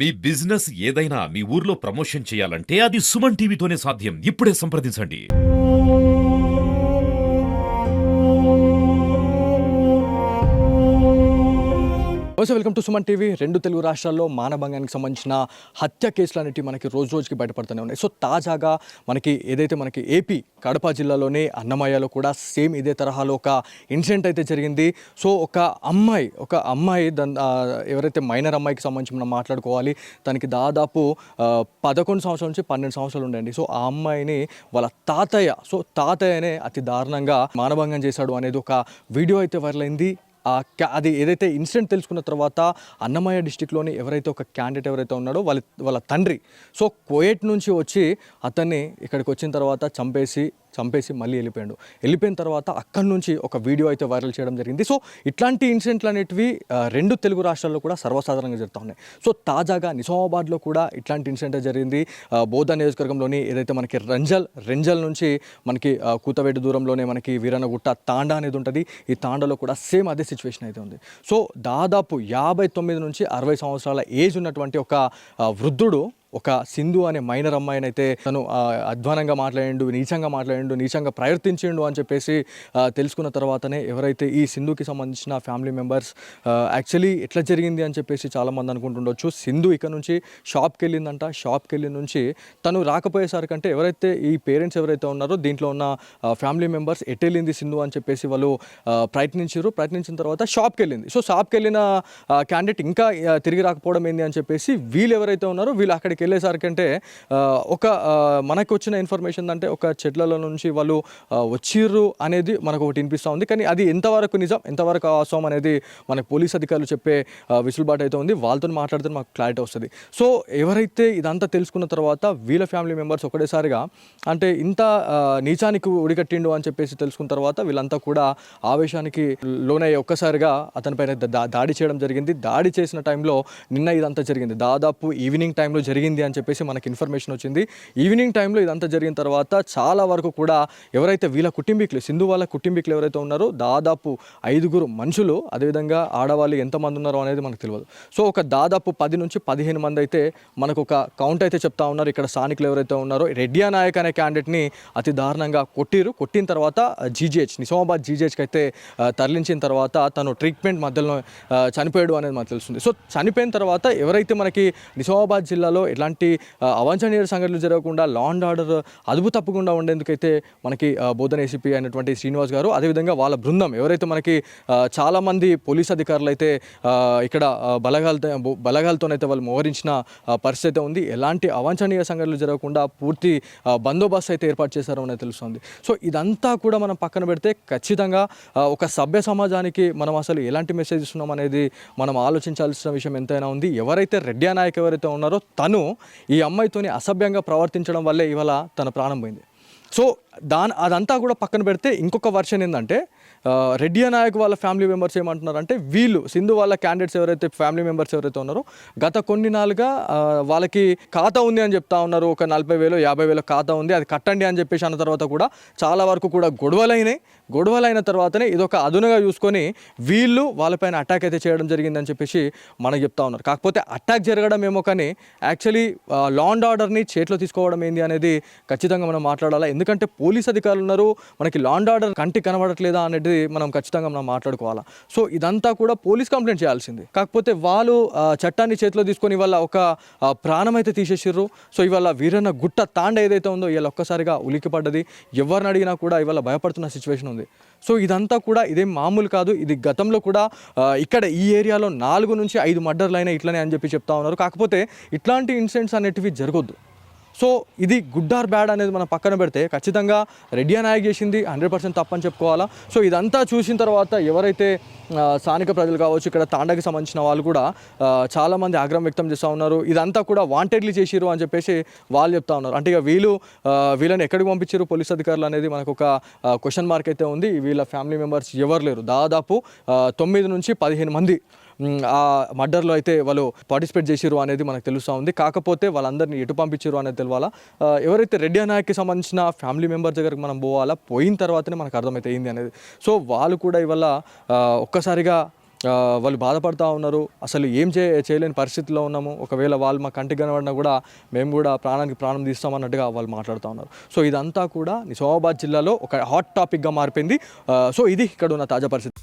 మీ business ఏదైనా మీ ఊర్లో promotion చేయాలంటే అది సుమన్ టీవీతోనే సాధ్యం. ఇప్పుడే సంప్రదించండి. Welcome to Suman TV. రెండు తెలుగు రాష్ట్రాల్లో మానభంగానికి సంబంధించిన హత్య కేసులు అనేవి మనకి రోజు రోజుకి బయటపడుతూనే ఉన్నాయి. సో తాజాగా మనకి ఏపీ కడప జిల్లాలోని అన్నమయ్యలో కూడా సేమ్ ఇదే తరహాలో ఒక ఇన్సిడెంట్ అయితే జరిగింది. సో ఒక అమ్మాయి ఎవరైతే మైనర్ అమ్మాయికి సంబంధించి మనం మాట్లాడుకోవాలి, తనకి దాదాపు 11 సంవత్సరాల నుంచి 12 సంవత్సరాలు ఉండండి. సో ఆ అమ్మాయిని వాళ్ళ తాతయ్యనే అతి దారుణంగా మానభంగం చేశాడు అనేది ఒక వీడియో అయితే వైరల్ అయింది. అది ఏదైతే ఇన్సిడెంట్ తెలుసుకున్న తర్వాత అన్నమయ్య డిస్టిక్లోని ఎవరైతే ఒక క్యాండిడేట్ ఎవరైతే ఉన్నాడో వాళ్ళ తండ్రి సో కువైట్ నుంచి వచ్చి అతన్ని ఇక్కడికి వచ్చిన తర్వాత చంపేసి మళ్ళీ వెళ్ళిపోయిన తర్వాత అక్కడి నుంచి ఒక వీడియో అయితే వైరల్ చేయడం జరిగింది. సో ఇట్లాంటి ఇన్సిడెంట్లు అనేటివి రెండు తెలుగు రాష్ట్రాల్లో కూడా సర్వసాధారణంగా జరుగుతూ ఉన్నాయి. సో తాజాగా నిజామాబాద్లో కూడా ఇట్లాంటి ఇన్సిడెంట్ జరిగింది. బోధ నియోజకవర్గంలోని ఏదైతే మనకి రెంజల్ నుంచి మనకి కూతవేటు దూరంలోనే మనకి వీరన్నగుట్ట తాండా అనేది ఉంటుంది. ఈ తాండాలో కూడా సేమ్ అదే సిచ్యువేషన్ అయితే ఉంది. సో దాదాపు 59 నుంచి 60 సంవత్సరాల ఏజ్ ఉన్నటువంటి ఒక వృద్ధుడు ఒక సింధు అనే మైనర్ అమ్మాయిని అయితే తను అధ్వానంగా మాట్లాడిండు, నీచంగా ప్రయత్నించిండు అని చెప్పేసి తెలుసుకున్న తర్వాతనే ఎవరైతే ఈ సింధుకి సంబంధించిన ఫ్యామిలీ మెంబర్స్ యాక్చువల్లీ ఎట్లా జరిగింది అని చెప్పేసి చాలామంది అనుకుంటుండొచ్చు. సింధు ఇక్కడ నుంచి షాప్కి వెళ్ళిన నుంచి తను రాకపోయేసరికంటే ఎవరైతే ఈ పేరెంట్స్ ఎవరైతే ఉన్నారో దీంట్లో ఉన్న ఫ్యామిలీ మెంబర్స్ ఎట్టెళ్ళింది సింధు అని చెప్పేసి వాళ్ళు ప్రయత్నించిన తర్వాత షాప్కి వెళ్ళింది. సో షాప్కి వెళ్ళిన క్యాండిడేట్ ఇంకా తిరిగి రాకపోవడం ఏంది అని చెప్పేసి వీళ్ళు ఎవరైతే ఉన్నారో వీళ్ళు అక్కడికి వెళ్ళేసరికంటే మనకు వచ్చిన ఇన్ఫర్మేషన్ అంటే ఒక చెట్లలో నుంచి వాళ్ళు వచ్చిర్రు అనేది మనకు ఒకటి వినిపిస్తూ ఉంది. కానీ అది ఎంతవరకు నిజం, ఎంతవరకు వాస్తవం అనేది మనకు పోలీస్ అధికారులు చెప్పే విసులుబాటు అయితే ఉంది. వాళ్ళతో మాట్లాడితే మాకు క్లారిటీ వస్తుంది. సో ఎవరైతే ఇదంతా తెలుసుకున్న తర్వాత వీళ్ళ ఫ్యామిలీ మెంబర్స్ ఒకటేసారిగా అంటే ఇంత నీచానికి ఉడికట్టిండు అని చెప్పేసి తెలుసుకున్న తర్వాత వీళ్ళంతా కూడా ఆవేశానికి లోనయ్యే ఒక్కసారిగా అతనిపైన దాడి చేయడం జరిగింది. దాడి చేసిన టైంలో నిన్న ఇదంతా జరిగింది. దాదాపు ఈవినింగ్ టైంలో జరిగింది అని చెప్పేసి మనకి ఇన్ఫర్మేషన్ వచ్చింది. ఈవినింగ్ టైంలో ఇదంతా జరిగిన తర్వాత చాలా వరకు కూడా ఎవరైతే వీళ్ళ కుటుంబీకులు సింధు వాళ్ళ కుటుంబీకులు ఎవరైతే ఉన్నారో దాదాపు 5 మనుషులు, అదేవిధంగా ఆడవాళ్ళు ఎంతమంది ఉన్నారో అనేది మనకు తెలియదు. సో ఒక దాదాపు 10 నుంచి 15 మంది అయితే మనకు ఒక కౌంట్ అయితే చెప్తా ఉన్నారు. ఇక్కడ స్థానికులు ఎవరైతే ఉన్నారో రెడ్డియా నాయక్ అనే క్యాండిడేట్ని అతి దారుణంగా కొట్టిన తర్వాత నిజామాబాద్ జీజీహెచ్కి అయితే తరలించిన తర్వాత తను ట్రీట్మెంట్ మధ్యలో చనిపోయాడు అనేది మనకు తెలుస్తుంది. సో చనిపోయిన తర్వాత ఎవరైతే మనకి నిజామాబాద్ జిల్లాలో ఎలాంటి అవాంఛనీయ సంఘటనలు జరగకుండా లా అండ్ ఆర్డర్ అదుపు తప్పకుండా ఉండేందుకైతే మనకి బోధన ఏసీపీ అయినటువంటి శ్రీనివాస్ గారు, అదేవిధంగా వాళ్ళ బృందం ఎవరైతే మనకి చాలామంది పోలీస్ అధికారులు అయితే ఇక్కడ బలగాలతోనైతే వాళ్ళు మోహరించిన పరిస్థితి ఉంది. ఎలాంటి అవాంఛనీయ సంఘటనలు జరగకుండా పూర్తి బందోబస్తు అయితే ఏర్పాటు చేశారో అనేది తెలుస్తుంది. సో ఇదంతా కూడా మనం పక్కన పెడితే ఖచ్చితంగా ఒక సభ్య సమాజానికి మనం అసలు ఎలాంటి మెసేజ్ ఇస్తున్నాం అనేది మనం ఆలోచించాల్సిన విషయం ఎంతైనా ఉంది. ఎవరైతే రెడ్డియా నాయక్ ఎవరైతే ఉన్నారో తను ఈ అమ్మాయితోని అసభ్యంగా ప్రవర్తించడం వల్లే ఇవాళ తన ప్రాణం పోయింది. సో అదంతా కూడా పక్కన పెడితే ఇంకొక వర్షన్ ఏంటంటే రెడ్డియా నాయక్ వాళ్ళ ఫ్యామిలీ మెంబర్స్ ఏమంటున్నారంటే వీళ్ళు సింధు వాళ్ళ క్యాండిడేట్స్ ఎవరైతే ఫ్యామిలీ మెంబర్స్ ఎవరైతే ఉన్నారో గత కొన్ని నాలుగా వాళ్ళకి ఖాతా ఉంది అని చెప్తా ఉన్నారు. ఒక 40,000 50,000 ఖాతా ఉంది, అది కట్టండి అని చెప్పేసి అన్న తర్వాత కూడా చాలా వరకు కూడా గొడవలైన తర్వాతనే ఇదొక అదునుగా చూసుకొని వీళ్ళు వాళ్ళపైన అటాక్ అయితే చేయడం జరిగిందని చెప్పేసి మనకు చెప్తా ఉన్నారు. కాకపోతే అటాక్ జరగడం ఏమో కానీ యాక్చువల్లీ లా అండ్ ఆర్డర్ని చేతిలో తీసుకోవడం ఏంది అనేది ఖచ్చితంగా మనం మాట్లాడాలి. ఎందుకంటే పోలీస్ అధికారులు ఉన్నారు, మనకి లా అండ్ ఆర్డర్ కంటికి కనబడట్లేదా అనేది మనం ఖచ్చితంగా మనం మాట్లాడుకోవాలా. సో ఇదంతా కూడా పోలీస్ కంప్లైంట్ చేయాల్సింది. కాకపోతే వాళ్ళు చట్టాన్ని చేతిలో తీసుకొని ఇవాళ ఒక ప్రాణం అయితే తీసేసిర్రు. సో ఇవాళ వీరన్న గుట్ట తాండ ఏదైతే ఉందో ఇవాళ ఒక్కసారిగా ఉలిక్కిపడ్డది. ఎవరిని అడిగినా కూడా ఇవాళ భయపడుతున్న సిచ్యువేషన్ ఉంది. సో ఇదంతా కూడా ఇదేం మామూలు కాదు. ఇది గతంలో కూడా ఇక్కడ ఈ ఏరియాలో 4 నుంచి 5 మర్డర్లు అయినా ఇట్లనే అని చెప్పి చెప్తా ఉన్నారు. కాకపోతే ఇట్లాంటి ఇన్సిడెంట్స్ అనేటివి జరగొద్దు. సో ఇది గుడ్ ఆర్ బ్యాడ్ అనేది మనం పక్కన పెడితే ఖచ్చితంగా రెడ్డియా నాయక్ చేసింది 100% తప్పని చెప్పుకోవాలా. సో ఇదంతా చూసిన తర్వాత ఎవరైతే స్థానిక ప్రజలు కావచ్చు, ఇక్కడ తాండాకి సంబంధించిన వాళ్ళు కూడా చాలామంది ఆగ్రహం వ్యక్తం చేస్తూ ఉన్నారు. ఇదంతా కూడా వాంటెడ్లీ చేసిరు అని చెప్పేసి వాళ్ళు చెప్తా ఉన్నారు. అంటే ఇక వీళ్ళని ఎక్కడికి పంపించారు పోలీస్ అధికారులు అనేది మనకు ఒక క్వశ్చన్ మార్క్ అయితే ఉంది. వీళ్ళ ఫ్యామిలీ మెంబర్స్ ఎవరు లేరు. దాదాపు 9 నుంచి 15 మంది ఆ మర్డర్లో అయితే వాళ్ళు పార్టిసిపేట్ చేసిరు అనేది మనకు తెలుస్తూ ఉంది. కాకపోతే వాళ్ళందరినీ ఎటు పంపించారు అనేది తెలియాలా. ఎవరైతే రెడ్డియా నాయక్కి సంబంధించిన ఫ్యామిలీ మెంబర్ దగ్గరికి మనం పోయిన తర్వాతనే మనకు అర్థమైతే ఏంది అనేది. సో వాళ్ళు కూడా ఇవాళ ఒక్కసారిగా వాళ్ళు బాధపడుతూ ఉన్నారు. అసలు ఏం చేయలేని పరిస్థితిలో ఉన్నాము. ఒకవేళ వాళ్ళు మా కంటికి కనబడినా కూడా మేము కూడా ప్రాణానికి ప్రాణం తీస్తామన్నట్టుగా వాళ్ళు మాట్లాడుతూ ఉన్నారు. సో ఇదంతా కూడా నిజామాబాద్ జిల్లాలో ఒక హాట్ టాపిక్గా మారిపోయింది. సో ఇది ఇక్కడ ఉన్న తాజా పరిస్థితి.